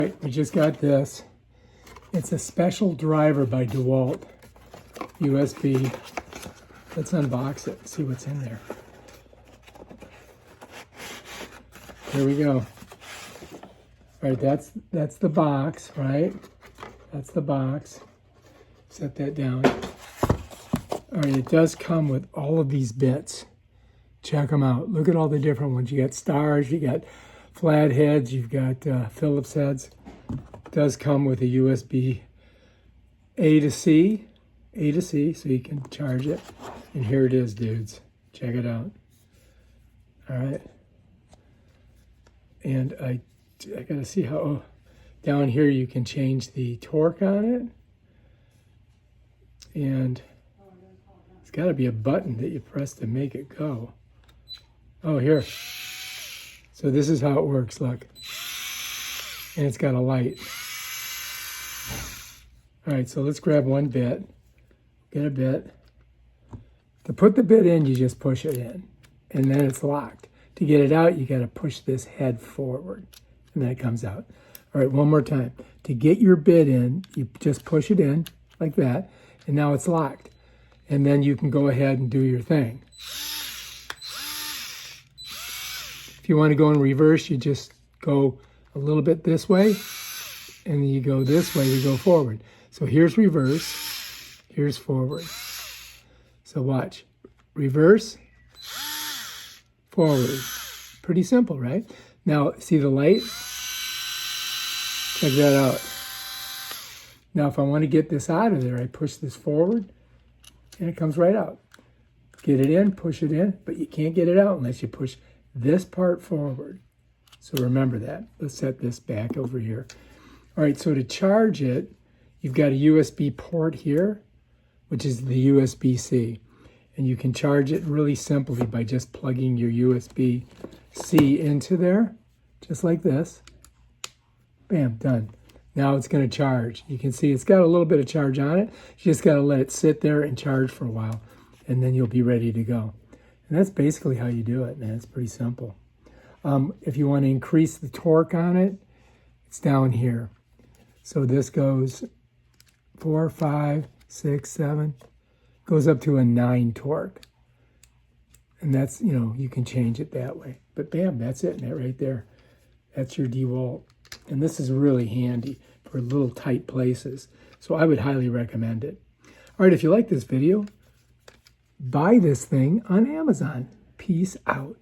Right, we just got this. It's a special driver by DeWalt, USB. Let's unbox it and see what's in there. Here we go. All right, that's the box, right? That's the box. Set that down. All right, it does come with all of these bits. Check them out. Look at all the different ones. You got stars, you got flat heads, you've got Phillips heads. It does come with a USB A to C, so you can charge it. And here it is, dudes. Check it out. All right. And I gotta see how, down here you can change the torque on it. And it's gotta be a button that you press to make it go. Oh, here. So this is how it works, look. And it's got a light. All right, so let's grab one bit. Get a bit. To put the bit in, you just push it in, and then it's locked. To get it out, you gotta push this head forward, and then it comes out. All right, one more time. To get your bit in, you just push it in like that, and now it's locked. And then you can go ahead and do your thing. If you want to go in reverse, you just go a little bit this way, and then you go this way to go forward. So here's reverse, here's forward. So watch, reverse, forward. Pretty simple, right? Now, see the light? Check that out. Now, if I want to get this out of there, I push this forward, and it comes right out. Get it in, push it in, but you can't get it out unless you push this part forward. So remember that. Let's set this back over here. All right, so to charge it, you've got a USB port here, which is the USB-C. And you can charge it really simply by just plugging your USB-C into there, just like this. Bam, done. Now it's going to charge. You can see it's got a little bit of charge on it. You just got to let it sit there and charge for a while, and then you'll be ready to go. And that's basically how you do it, man. It's pretty simple. If you want to increase the torque on it, it's down here. So this goes 4, 5, 6, 7, goes up to a 9 torque. And that's, you know, you can change it that way. But bam, that's it, and that right there. That's your DeWalt. And this is really handy for little tight places. So I would highly recommend it. All right, if you like this video, buy this thing on Amazon. Peace out.